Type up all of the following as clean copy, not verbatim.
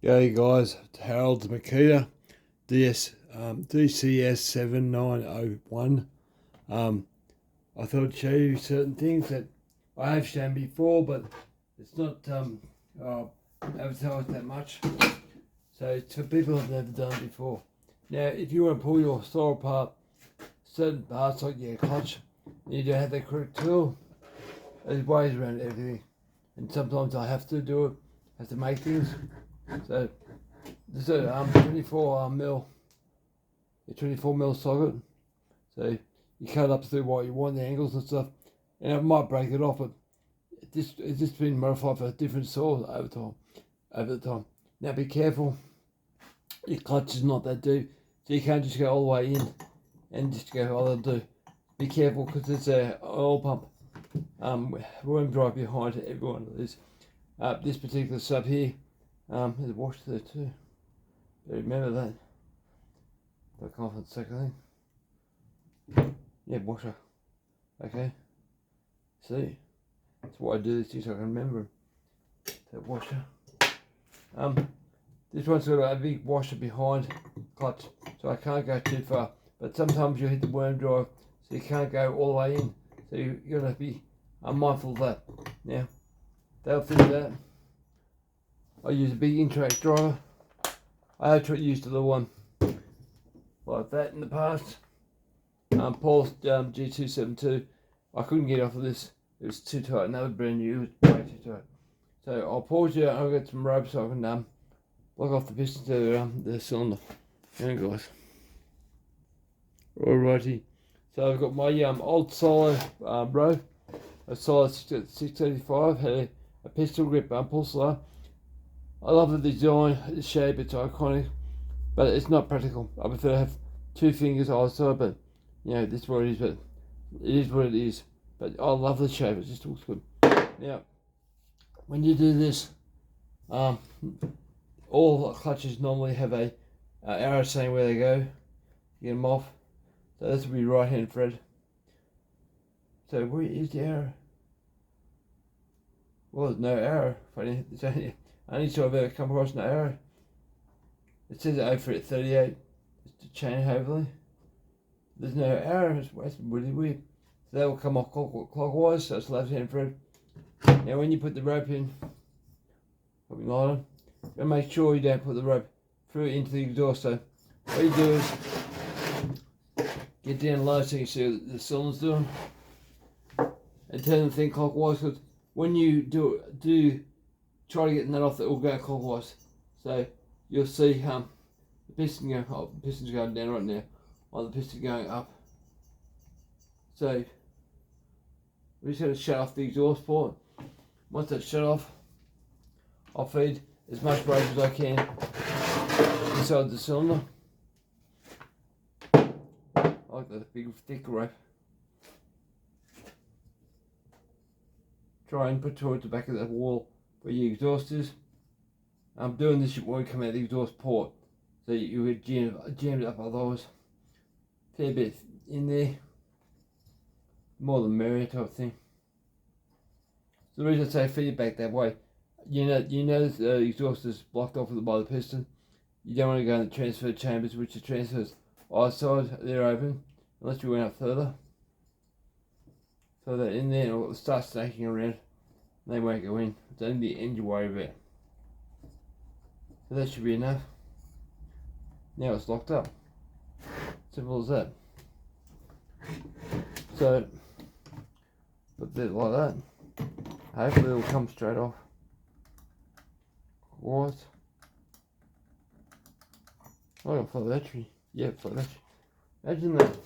G'day guys, Harold's makita dcs7901. I thought I'd show you certain things that I have shown before, but it's not advertised that much. So it's for people who've never done it before. Now, if you want to pull your saw apart certain parts like your clutch, you don't have the correct tool. There's ways around everything, and sometimes I have to do it. Have to make things. So this is a 24 mil socket. So you cut up through what you want, the angles and stuff, and it might break it off, but it's just been modified for different saws over the time. Now be careful. Your clutch is not that deep, so you can't just go all the way in and just go all that'll do. Be careful because there's a oil pump worm drive behind every one of these. This particular sub here, there's a washer there too. But remember that. Back off in a second. Yeah, washer. Okay. See? That's why I do this, so I can remember that washer. This one's got a big washer behind clutch, so I can't go too far. But sometimes you hit the worm drive, so you can't go all the way in. So you're gonna be mindful of that. Now, they'll fix that. I use a big interact driver. I have used a little one like that in the past. Paul's G272. I couldn't get off of this. It was too tight. Another brand new. It was way too tight. So I'll pause you. I'll get some rope so I can block off the piston to the cylinder. There guys. Alrighty. So I've got my old solo rope. A solo 635. Had a pistol grip pull slow. I love the design, the shape, it's iconic, but it's not practical. I prefer to have two fingers either side, but you know, this is what it is, but it is what it is. But I love the shape, it just looks good. Now, when you do this, all clutches normally have a arrow saying where they go. You get them off. So this will be right hand thread. So where is the arrow? Well, there's no arrow. Funny, it's only time I've ever come across an arrow. It says 0 38. It's the chain heavily. There's no arrow. It's really weird. So that will come off clockwise, so it's left hand thread. Now when you put the rope in, put my line on, and make sure you don't put the rope through into the exhaust. So what you do is get down low so you can see what the cylinder's doing, and turn the thing clockwise. Because when you do try to get the nut off, it will go clockwise. So you'll see the piston going. Oh, the piston's going down right now. While the piston going up. So we're just going to shut off the exhaust port. Once that's shut off, I'll feed as much rope as I can inside the cylinder. I like that big thick rope. Try and put towards the back of that wall where your exhaust is. I'm doing this, it won't come out of the exhaust port, so you would jam it up otherwise. Fair bit in there, more than merrier type thing. So the reason I say feed it back that way, you know the exhaust is blocked off by the piston. You don't want to go in the transfer chambers, which the transfers either side, they're open, unless you went up further in there, and it'll start snaking around. They won't go in. It's only the end you worry about. So that should be enough. Now it's locked up. Simple as that. So put that like that. Hopefully it'll come straight off. What? Oh, I got flat battery. Yeah, flat battery. Imagine that.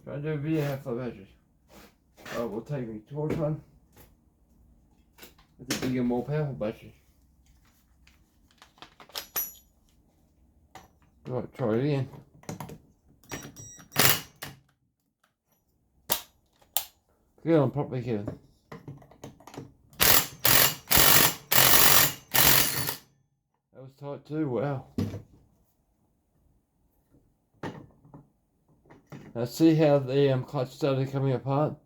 Try to do a video have flat battery. Oh, we'll take me torch one. It's a bigger, more powerful battery. Right, try it again. Get on properly, Kevin. That was tight too, wow. Now see how the clutch started coming apart?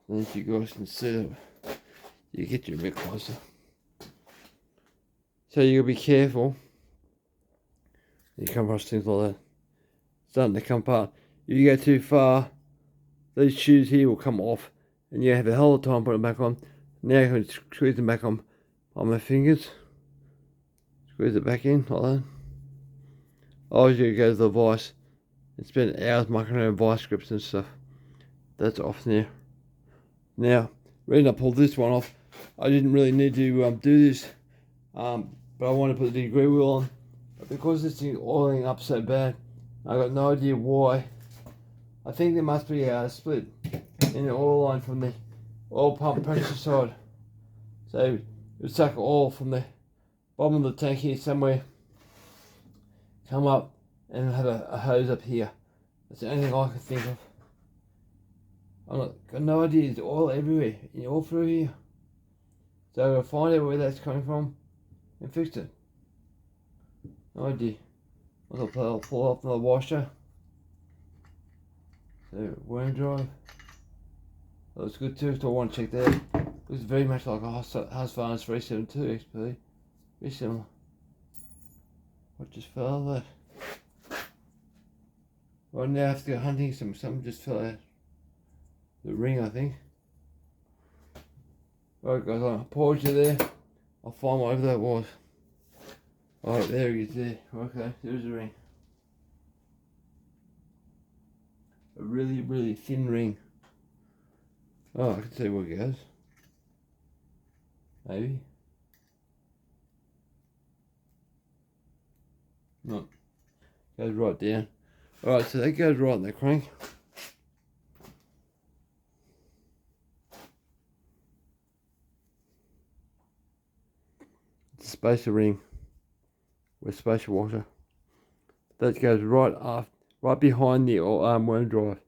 And if you guys can see it, you get you a bit closer. So you gotta be careful. You come across things like that, starting to come apart. If you go too far, these shoes here will come off, and you have a hell of a time putting them back on. Now I can squeeze them back on my fingers. Squeeze it back in like that. Always you go to the vice and spend hours mucking around vice grips and stuff. That's off now. Now, reason I pulled this one off, I didn't really need to do this, but I want to put the degree wheel on. But because this thing's oiling up so bad, I got no idea why. I think there must be a split in the oil line from the oil pump pressure side. So it would suck oil from the bottom of the tank here somewhere, come up and have a hose up here. That's the only thing I can think of. I've got no idea, there's oil everywhere, all through here. So I'll find out where that's coming from and fix it. No idea. I'll pull off the washer. So worm drive. That looks good too, so I want to check that. Looks very much like a Husqvarna 372 XP. Very similar. What just fell out of that? Right now I have to go hunting, something just fell out. The ring, I think. Right guys, I'll pause you there. I'll find whatever that was. Alright, there he is there. Okay, there's the ring. A really, really thin ring. Oh, I can see where it goes. Maybe. No. Goes right down. Alright, so that goes right in the crank. It's a spacer ring with spacer washer. That goes right behind the worm drive.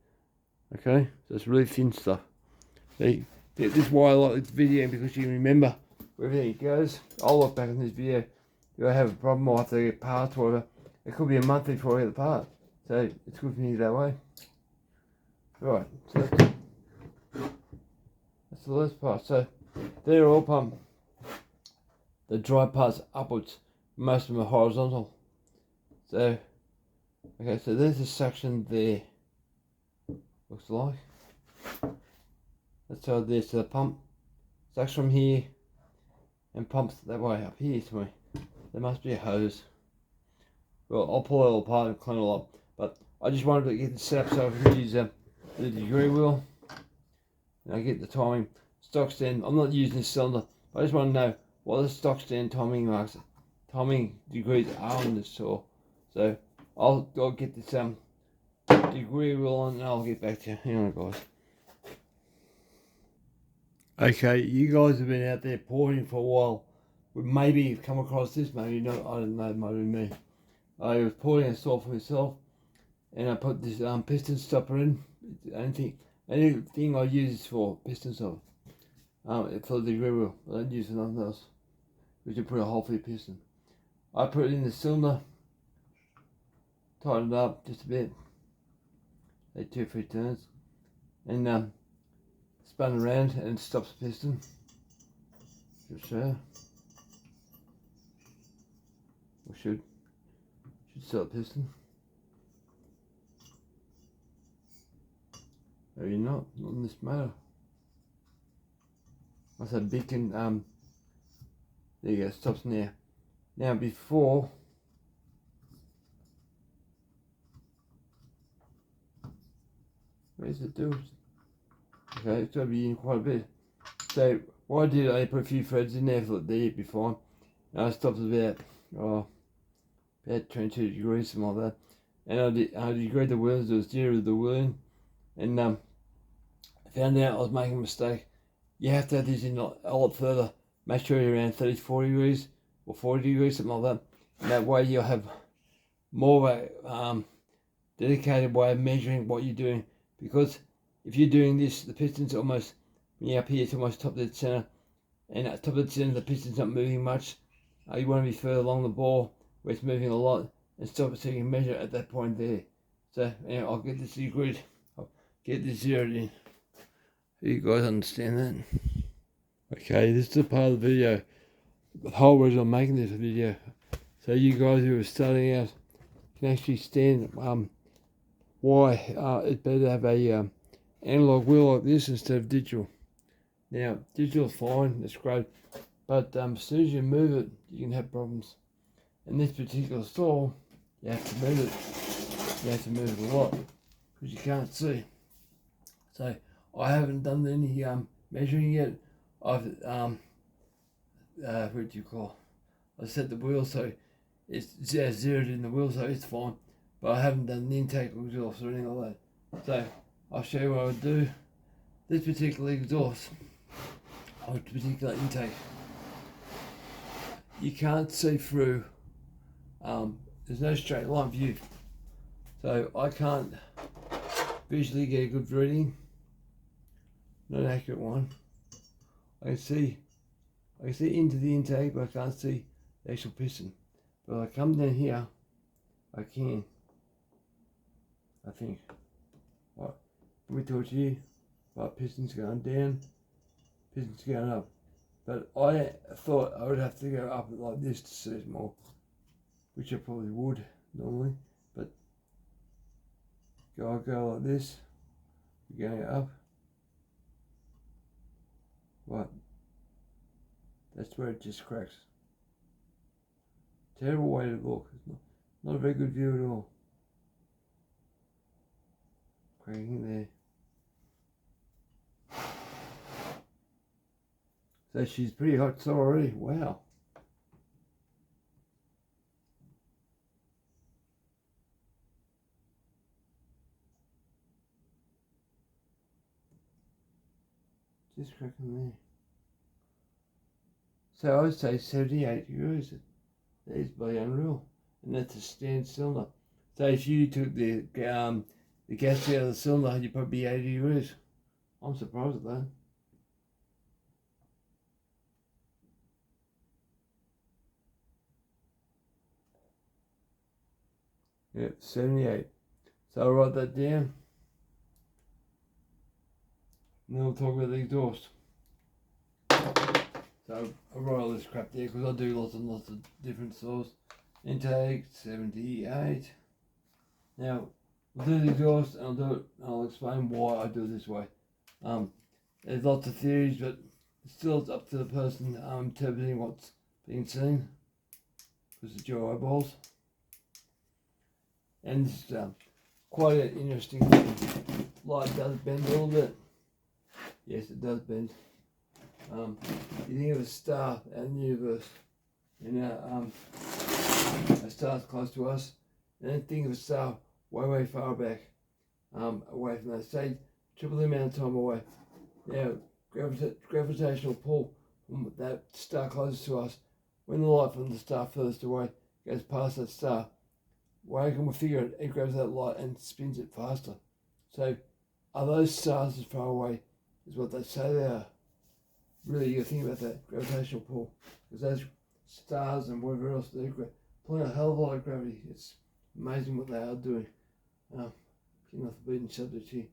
Okay, so it's really thin stuff. See, this is why I like this video, because you can remember where everything goes. I'll look back in this video. If I have a problem, I'll have to get parts or whatever. It could be a month before I get the part. So it's good for me that way. Right, so that's the last part. So they're all pumped. The dry parts upwards. Most of them are horizontal. So, okay, so there's a suction there. Looks like. That's how there's the pump. Sucks from here and pumps that way up here to me. There must be a hose. Well, I'll pull it all apart and clean it all up. But I just wanted to get this set up so I can use the degree wheel. And I get the timing. Stock stand. I'm not using this cylinder. I just want to know what the stock stand timing marks, timing degrees are on this saw. So I'll get this degree wheel on and I'll get back to you. Hang on guys. Okay, you guys have been out there porting for a while. We maybe you've come across this, maybe not, I don't know, it might be me. I was porting a saw for myself and I put this piston stopper in. Anything I use is for piston stopper. For the degree wheel. I don't use it for nothing else. We should put a hole for the piston. I put it in the cylinder, tighten it up just a bit, like 2 or 3 turns, and spun around and it stops the piston. Just so. Or should stop the piston. Maybe not in this motor. I said beacon, there you go, stops now. Now before, where's it do? Okay, it's got to be in quite a bit. So what I did, I put a few threads in there for the before. And I stopped about 22 degrees, something like that. And I degreed the wheels, it was 0 to the wheeling. And I found out I was making a mistake. You have to have these in a lot further. Make sure you're around 30 to 40 degrees or 40 degrees, something like that. And that way you'll have more of a dedicated way of measuring what you're doing. Because if you're doing this, the piston's almost, when you're up here, it's almost top of the center. And at top of the center, the piston's not moving much. You want to be further along the ball where it's moving a lot and stop it so you can measure at that point there. So anyway, I'll get this grid, I'll get this zeroed in. You guys understand that? Okay, this is the part of the video the whole reason I'm making this video, so you guys who are starting out can actually stand why it's better to have a analog wheel like this instead of digital. Now, digital's fine, it's great, but as soon as you move it, you can have problems. In this particular stall, you have to move it. You have to move it a lot because you can't see. So I haven't done any measuring yet. I've what do you call? I set the wheel so it's zeroed in the wheel, so it's fine. But I haven't done the intake exhaust or anything like that. So I'll show you what I would do. This particular exhaust, or particular intake, you can't see through. There's no straight line view, so I can't visually get a good reading. Not an accurate one. I can see into the intake, but I can't see the actual piston. But if I come down here, I can. I think. Right, let me talk to you. Right, piston's going down, piston's going up. But I thought I would have to go up like this to see it more, which I probably would normally. But I go like this, going up. Right, that's where it just cracks. Terrible way to look. It's not a very good view at all. Cracking there. So she's pretty hot so already. Wow. Just cracking there. So I would say 78 degrees. That is bloody unreal. And that's a standard cylinder. So if you took the gas out of the cylinder, you'd probably be 80 degrees. I'm surprised at that. Yep, 78. So I'll write that down. And then we'll talk about the exhaust. So I'll write all this crap there because I do lots and lots of different sources. Intake 78. Now we'll do the exhaust and I'll explain why I do it this way. There's lots of theories, but still it's up to the person interpreting what's being seen, because it's your eyeballs. And it's quite an interesting thing. Light does bend a little bit. Yes, it does bend. You think of a star out in the universe, and a star's close to us, and then think of a star way far back, away from that. Say triple the amount of time away. Now, gravitational pull from that star closest to us, when the light from the star furthest away goes past that star, way can we figure it grabs that light and spins it faster. So, are those stars as far away as what they say they are? Really, you got to think about that gravitational pull, because those stars and whatever else, they're pulling a hell of a lot of gravity. It's amazing what they are doing. Getting off the beaten subject here.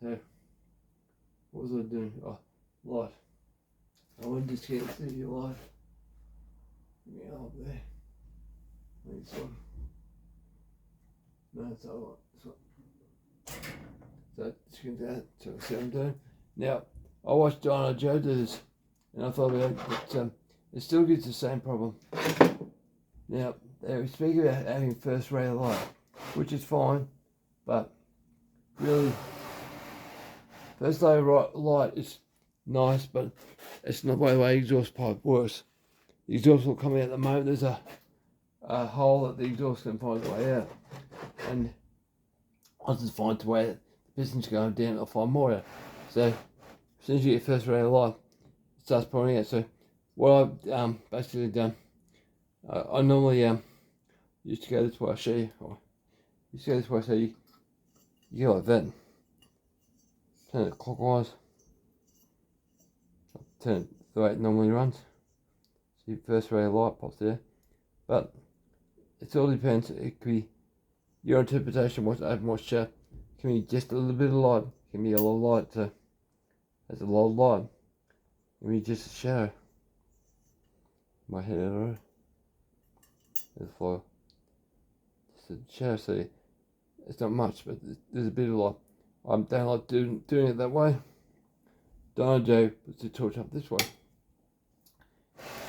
So, what was I doing? Oh, light. I want to just get to your light. Give me up there. This one. No, it's all right. This one. So, just get that. So, see what I'm doing. Now, I watched Dino Joe do this, and I thought about it, but it still gets the same problem. Now, they speak about having first rate light, which is fine, but really, first rate light is nice, but it's not the way exhaust pipe works. The exhaust will come out at the moment. There's a hole that the exhaust can find its way out, and once it's find the way that the piston's going down, it'll find more out. So, as soon as you get first rate of light, it starts pouring out. So what I've basically done, I normally used to go this way, I'll show you. Used to go this way, so you go like that. Turn it clockwise. Turn it the way it normally runs. See, first rate of light pops there. But it all depends. It could be your interpretation, what's open, what's shut. It can be just a little bit of light. It can be a lot of light. So there's a lot of light. It can be just a shadow. my head out of it. There's fire. Just a shadow, see. It's not much, but there's a bit of light. I don't like doing it that way. Dino Joe puts the torch up this way.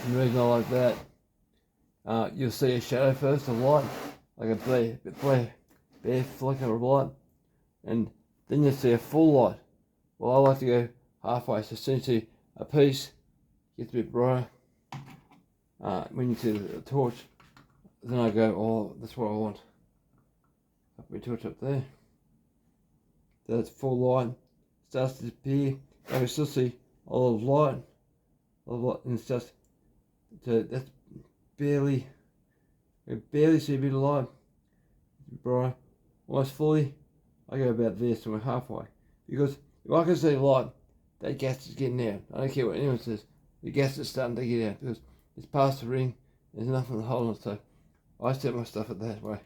And the reason I like that, you'll see a shadow first, a light, like a bare flicker of light, and then you'll see a full light. Well, I like to go halfway, so as soon as you see a piece, gets a bit brighter. When you see the torch, then I go, oh, that's what I want. I put my torch up there. So that's full light. Starts to disappear. I can still see a lot of light, and it's just, so that's barely see a bit of light. Bright, almost fully. I go about there, so we're halfway. Because if I can see light, that gas is getting out. I don't care what anyone says. The gas is starting to get out because it's past the ring. There's nothing holding it, so I set my stuff at that way.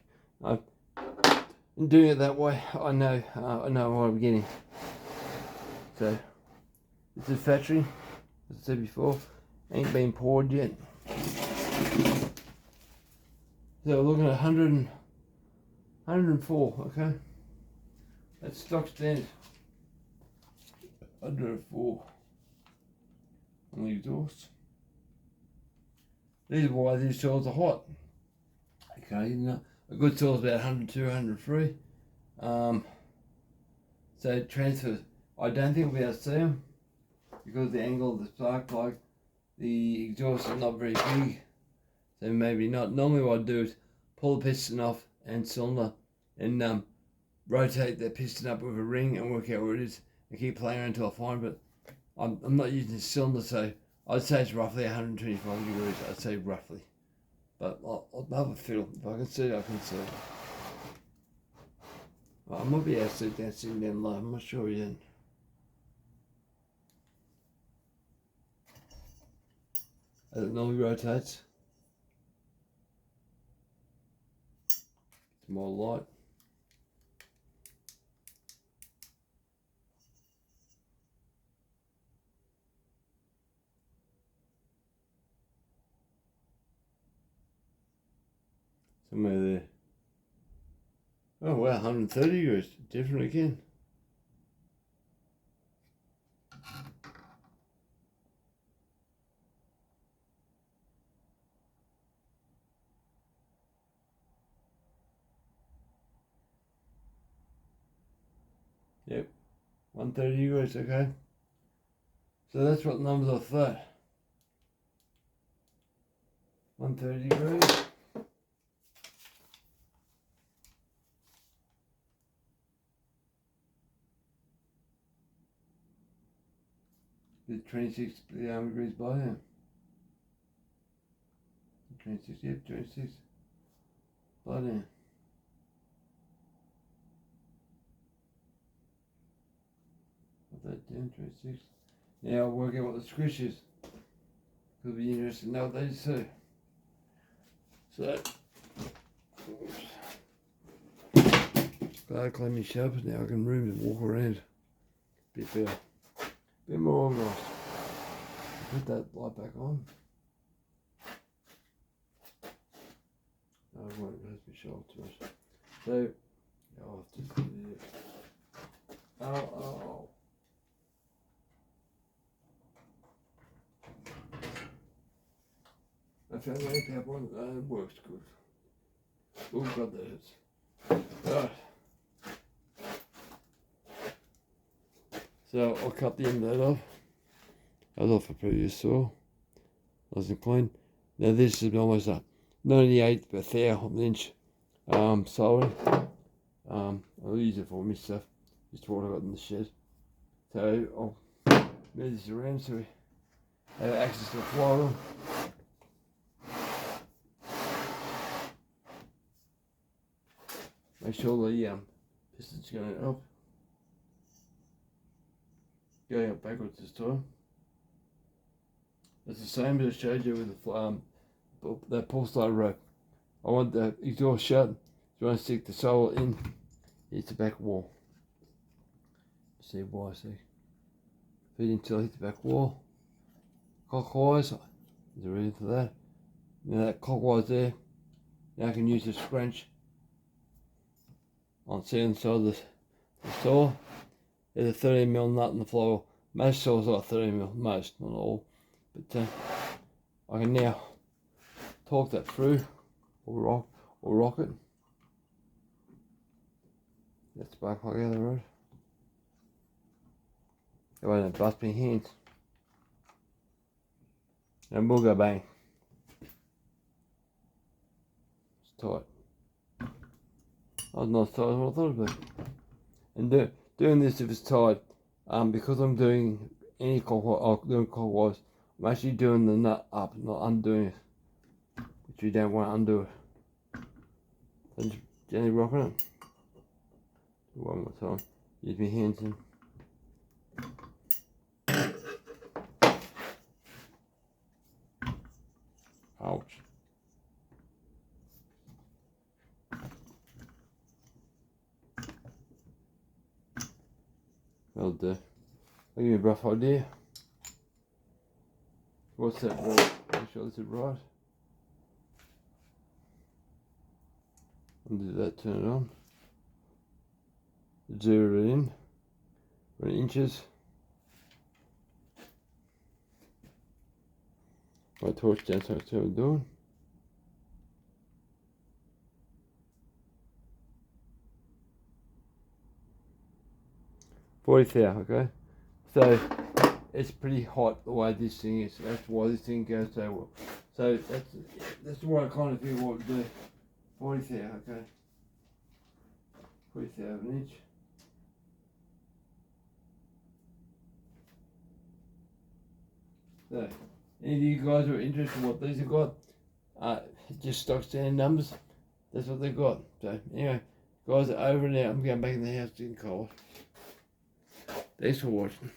In doing it that way, I know what I'm getting. So this is factory, as I said before, ain't been poured yet. So we're looking at 104, okay? That's stock standard. 104 on the exhaust. These are why these soils are hot. Okay, you know, a good soil is about 102, 103. So transfers, I don't think we'll be able to see them because of the angle of the spark plug. The exhaust is not very big, so maybe not. Normally what I do is pull the piston off and cylinder and rotate that piston up with a ring and work out where it is and keep playing around until I find it. I'm not using the cylinder, so I'd say it's roughly 125 degrees, I'd say roughly. But I'll have a feel. If I can see it, I can see it. I might be able to see it sitting down low, I'm not sure yet. As it normally rotates. It's more light. Somewhere there. Oh wow, 130 degrees, different again. Yep, 130 degrees, okay. So that's what numbers off that. 130 degrees. With 26 degrees by now. 26, yep, 26 by now. Put that down, 26. Now I'll work out what the squish is. Could be interesting to know what these do. So, glad I cleaned my sharpers now. I can room to walk around. Bit better. Bit more organised. Put that light back on. I won't raise my shoulder too much. So, I'll have to put it. Oh. I found the APAP one, it works good. Oh god, that hurts. Right. So I'll cut the end of that off. I was off a previous saw. Wasn't clean. Now this is almost a 98 per 1,000 inch soldering. I'll use it for my stuff. Just what I got in the shed. So I'll move this around so we have access to the flywheel. Make sure the piston's going up. Going up backwards this time. It's the same as I showed you with the that pull style rope. I want the exhaust shut, so I want to stick the solar in. Hit the back wall. See why? See. Feed until I hit the back wall. Clockwise. Is it ready for that? You know, that clockwise there. Now I can use the scrunch on the inside of the saw. There's a 30mm nut in the floor. Most saws are 30mm, most, not all. But I can now torque that through, or rock it. That's back like the other road. It won't bust my hands. And we'll go bang. It's tight. I was not as tight as what I thought it would be. And doing this if it's tight, because I'm doing any clockwise, I'm actually doing the nut up, not undoing it. But you don't want to undo it. So just gently rocking it. Do one more time. Use my hands in. Ouch. That'll do. I'll give you a rough idea. What's that right? Make sure this is right. Undo that, turn it on. Zero it in. 20 inches. My torch down so I can see what I'm doing. Okay. So it's pretty hot the way this thing is. That's why this thing goes so well. So that's what I kind of feel what to do. 40 thou, okay. 40 thou of an inch. So any of you guys who are interested in what these have got, just stock standard numbers. That's what they've got. So anyway, guys are over now. I'm going back in the house getting cold. Thanks for watching.